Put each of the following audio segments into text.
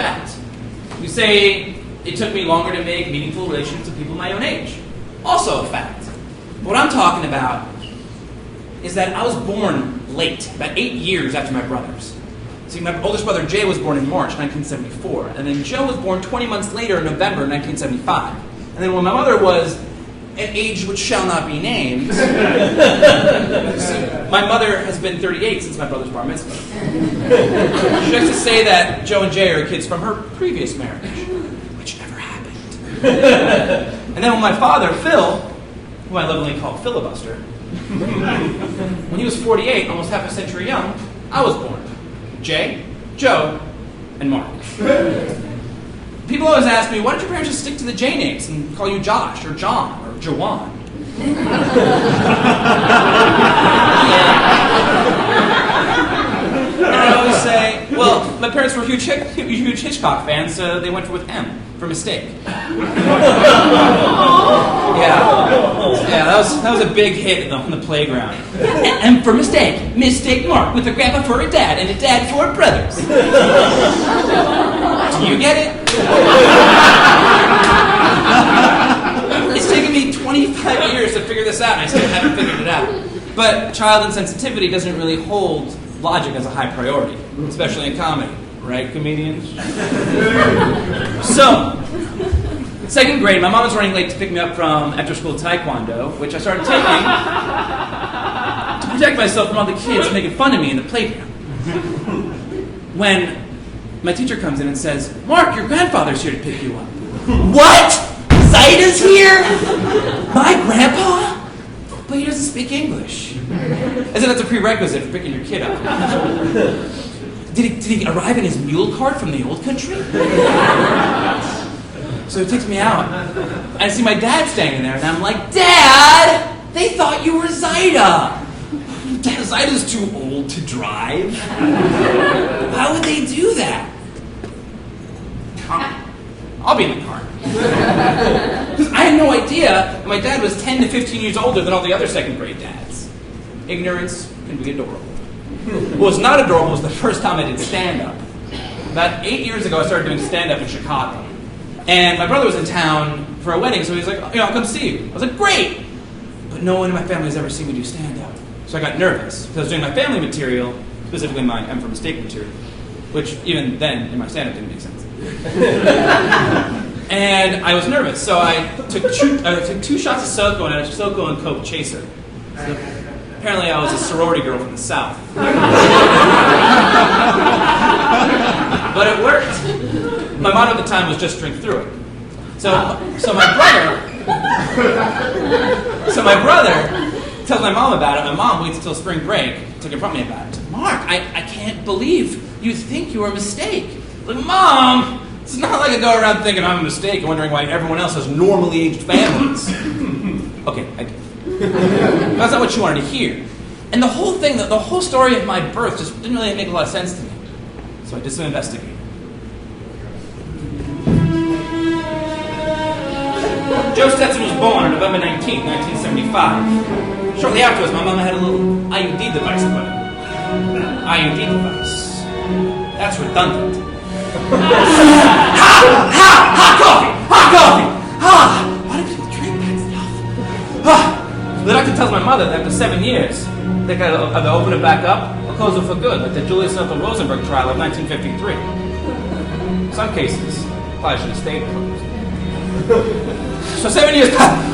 fact. You say it took me longer to make meaningful relationships with people my own age. Also a fact. What I'm talking about is that I was born late, about 8 years after my brothers. See, my oldest brother Jay was born in March 1974, and then Joe was born 20 months later in November 1975. And then when my mother was an age which shall not be named, my mother has been 38 since my brother's bar mitzvah. She likes to say that Joe and Jay are kids from her previous marriage, which never happened. And then when my father, Phil, who I lovingly call Filibuster, when he was 48, almost half a century young, I was born. Jay, Joe, and Mark. People always ask me, why don't your parents just stick to the J names and call you Josh, or John, or Jawan? And I always say, well, my parents were huge Hitchcock fans, so they went with M, for mistake. Yeah, that was a big hit on the playground. And for mistake, Mistake Mark, with a grandpa for a dad and a dad for brothers. Do you get it? It's taken me 25 years to figure this out, and I still haven't figured it out. But child insensitivity doesn't really hold logic as a high priority, especially in comedy. Right, comedians? So, second grade, my mom was running late to pick me up from after-school taekwondo, which I started taking to protect myself from all the kids making fun of me in the playground. When my teacher comes in and says, Mark, your grandfather's here to pick you up. What? Zaida's here? My grandpa? But he doesn't speak English. As in, that's a prerequisite for picking your kid up. Did he arrive in his mule cart from the old country? So he takes me out. I see my dad standing there, and I'm like, Dad! They thought you were Zaida! Dad, Zaida's too old to drive. Why would they do that? I'll be in the car. Because I had no idea that my dad was 10 to 15 years older than all the other second grade dads. Ignorance can be adorable. What was not adorable was the first time I did stand-up. About 8 years ago, I started doing stand-up in Chicago. And my brother was in town for a wedding, so he was like, I'll come see you. I was like, great! But no one in my family has ever seen me do stand-up. So I got nervous, because I was doing my family material, specifically my M for Mistake material, which even then, in my stand-up, didn't make sense. And I was nervous, so I took 2 shots of SoCo and a SoCo and Coke chaser. So apparently I was a sorority girl from the South. But it worked. My motto at the time was just drink through it. So my brother tells my mom about it. My mom waits until spring break to confront me about it. Mark, I can't believe you think you were a mistake. Like, Mom, it's not like I go around thinking I'm a mistake and wondering why everyone else has normally aged families. Okay, I do. That's not what she wanted to hear. And the whole thing, the whole story of my birth just didn't really make a lot of sense to me. So I did some investigating. Joe Stetson was born on November 19, 1975. Shortly afterwards, my mama had a little IUD device put in. IUD device. That's redundant. Hot coffee! Why do people drink that stuff? The doctor tells my mother that after 7 years, they gotta either open it back up or close it for good, like the Julius Ethel Rosenberg trial of 1953. In some cases, probably should have stayed closed. So 7 years passed.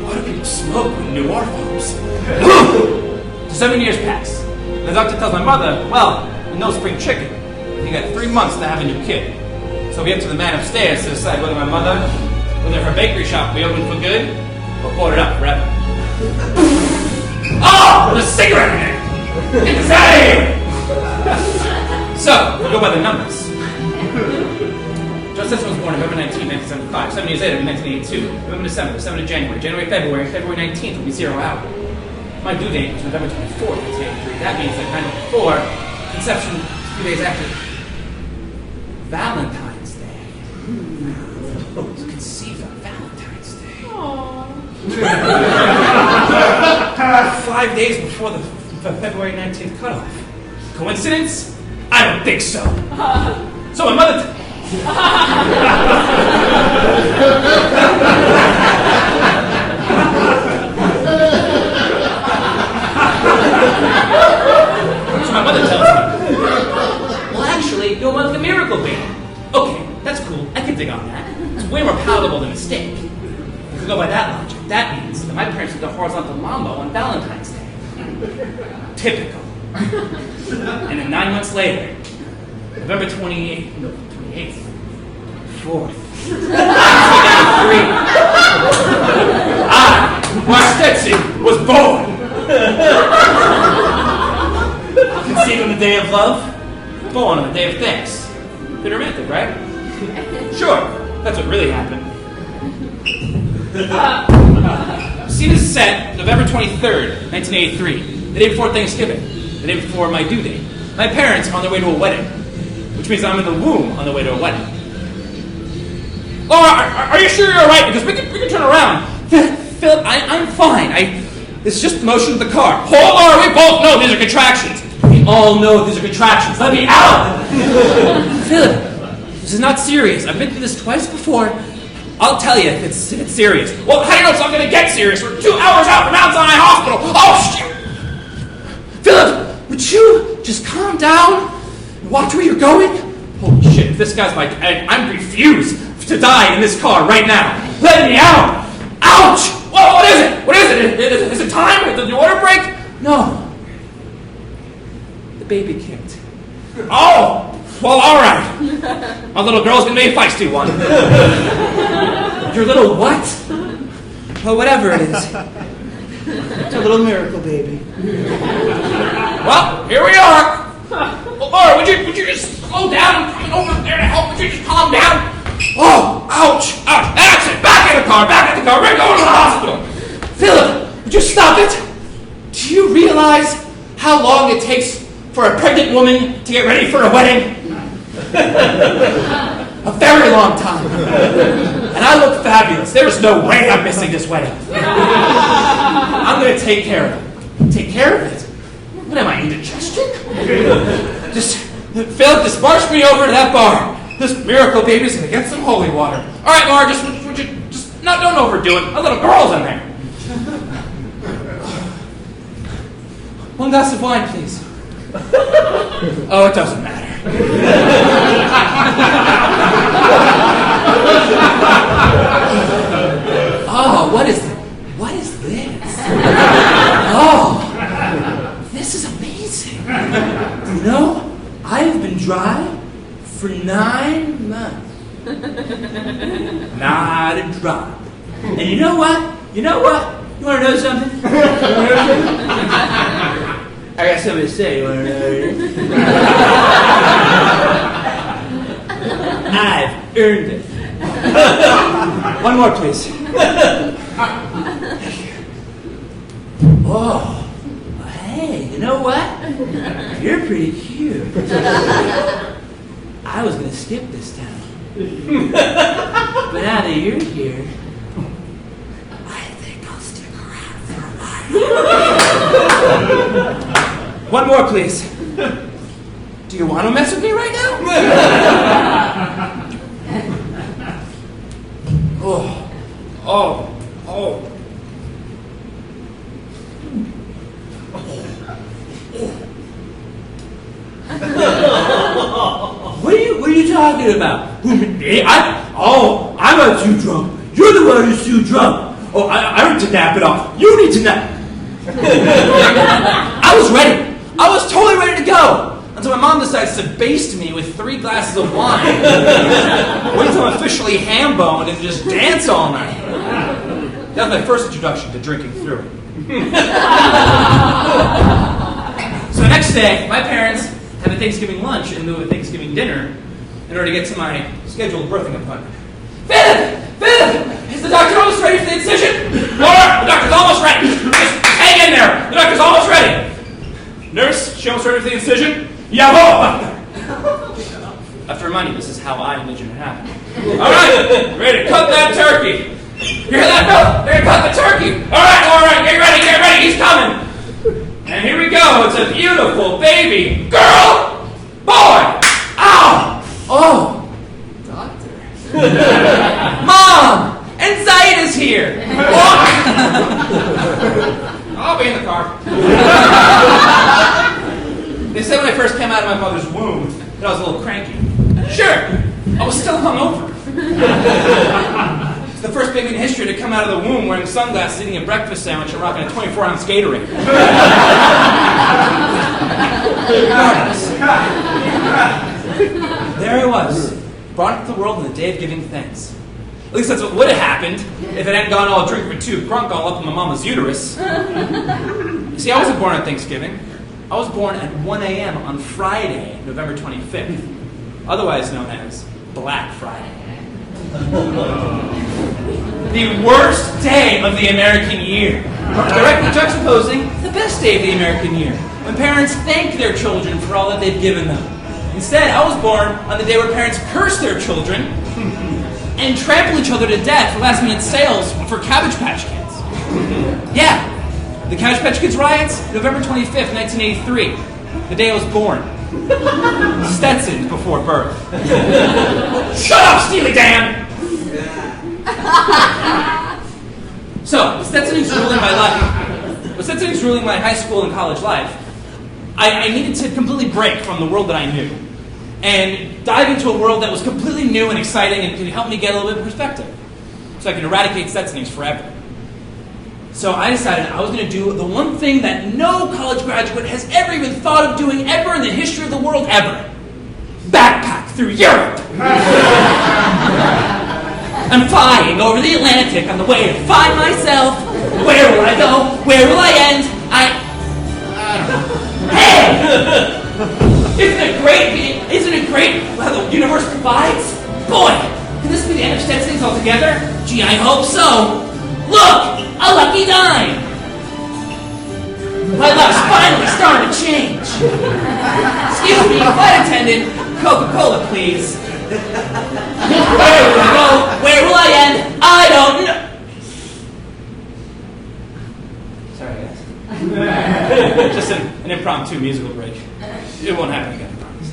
Why do people smoke with new orphans? So 7 years pass. The doctor tells my mother, well, no spring chicken. You got 3 months to have a new kid. So we up to the man upstairs to decide whether my mother, whether her bakery shop will be open for good, or board it up forever. Oh, there's a cigarette in there! Get this out of here! So, we go by the numbers. Joe Stetson was born November 19, 1975. 7 years later, in 1982. November, December, December, January, January, February 19th will be 0 out. My due date was November 24th, 1983. That means that 9 before conception, 2 days after Valentine's Day. Was conceived on Valentine's Day. Aww. 5 5 days before the February 19th cutoff. Coincidence? I don't think so. So my mother... So my mother tells me, well, actually, you're one of the miracle baby. Okay, that's cool. I can dig on that. It's way more palatable than a steak. If you go by that logic, that means that my parents did the horizontal mambo on Valentine's Day. Typical. And then 9 months later, November 28th, 4th, 1983, Mark Stetson'd was born. Conceived on the day of love, born on the day of thanks. Pretty romantic, right? Sure, that's what really happened. Scene is set November 23rd, 1983, the day before Thanksgiving, the day before my due date. My parents are on their way to a wedding, which means I'm in the womb on the way to a wedding. Laura, are you sure you're all right? Because we can turn around. Philip, I'm fine. It's just the motion of the car. Hold on, we both know these are contractions. We all know these are contractions. Let me out! Philip, this is not serious. I've been through this twice before. I'll tell you if it's serious. Well, how do you know it's not going to get serious? We're 2 hours out from Mount Sinai Hospital. Oh, shit! Philip, would you just calm down and watch where you're going? Holy shit, if this guy's I refuse to die in this car right now. Let me out! Ouch! Whoa, what is it? What is it? Is it time? Did the order break? No. The baby kicked. Oh! Well, all right. My little girl's gonna be a feisty one. Your little what? Well, whatever it is. It's a little miracle baby. Well, here we are. Well, Laura, would you just slow down? I'm coming over there to help. Would you just calm down? Oh, ouch, ouch. That's it. Back in the car. We're going to the hospital. Philip, would you stop it? Do you realize how long it takes for a pregnant woman to get ready for a wedding? A very long time. And I look fabulous. There's no way I'm missing this wedding. I'm going to take care of it. Take care of it? What am I, indigestion? Philip, just march me over to that bar. This miracle baby's going to get some holy water. All right, Laura, just don't overdo it. A little girl's in there. One glass of wine, please. Oh, it doesn't matter. Oh, what is this? Oh, this is amazing. You know, I have been dry for 9 months. Not a drop. And you know what? You want to know something? I got something to say. You want to know it? I've earned it. One more, please. Oh, hey, you know what? You're pretty cute. I was going to skip this town. But now that you're here, I think I'll stick around for a while. One more, please. Do you want to mess with me right now? Oh. What are you talking about? Me? I'm not too drunk. You're the one who's too drunk. Oh, I need to nap it off. You need to nap. I was ready. I was totally ready to go. Until my mom decides to baste me with 3 glasses of wine. Wait until I'm officially ham-boned and just dance all night. That was my first introduction to drinking through. So the next day, my parents have a Thanksgiving lunch in lieu of a Thanksgiving dinner in order to get to my scheduled birthing appointment. Philip! Is the doctor almost ready for the incision? Laura, the doctor's almost ready. Just hang in there. The doctor's almost ready. Nurse, she almost ready for the incision? Yabo! I have to remind you, this is how I envision it happening. All right, ready to cut that turkey. You hear that, Phil? They're going to cut the turkey. All right, get ready, he's coming. it's a beautiful baby. Girl! Boy! Ow! Oh! Doctor. Mom! Anxiety's here! I'll be in the car. They said when I first came out of my mother's womb that I was a little cranky. Sure, I was still hungover. It's the first baby in history to come out of the womb wearing sunglasses, eating a breakfast sandwich, and rocking a 24-ounce Gatorade. There I was, brought into the world on the day of giving thanks. At least that's what would have happened if it hadn't gone all drink for two crunk all up in my mama's uterus. You see, I wasn't born on Thanksgiving. I was born at 1 a.m. on Friday, November 25th, otherwise known as Black Friday. The worst day of the American year, directly juxtaposing the best day of the American year, when parents thank their children for all that they've given them. Instead, I was born on the day where parents curse their children and trample each other to death for last-minute sales for Cabbage Patch Kids. Yeah, the Cabbage Patch Kids riots, November 25th, 1983, the day I was born. Stetson'd before birth. Shut up, Steely Dan! So, Stetson'd ruling my life. With Stetson'd ruling my high school and college life, I needed to completely break from the world that I knew and dive into a world that was completely new and exciting and could help me get a little bit of perspective so I can eradicate Stetson'd forever. So I decided I was going to do the one thing that no college graduate has ever even thought of doing ever in the history of the world ever. Backpack through Europe. I'm flying over the Atlantic on the way to find myself. Where will I go? Where will I end? I don't know. Hey! Isn't it great how the universe provides? Boy, can this be the end of Stetson'd altogether? Gee, I hope so. Look! A lucky dime! My life's finally starting to change. Excuse me, flight attendant, Coca-Cola, please. Where will I go? Where will I end? I don't know. Sorry, guys. Just an impromptu musical break. It won't happen again, I promise.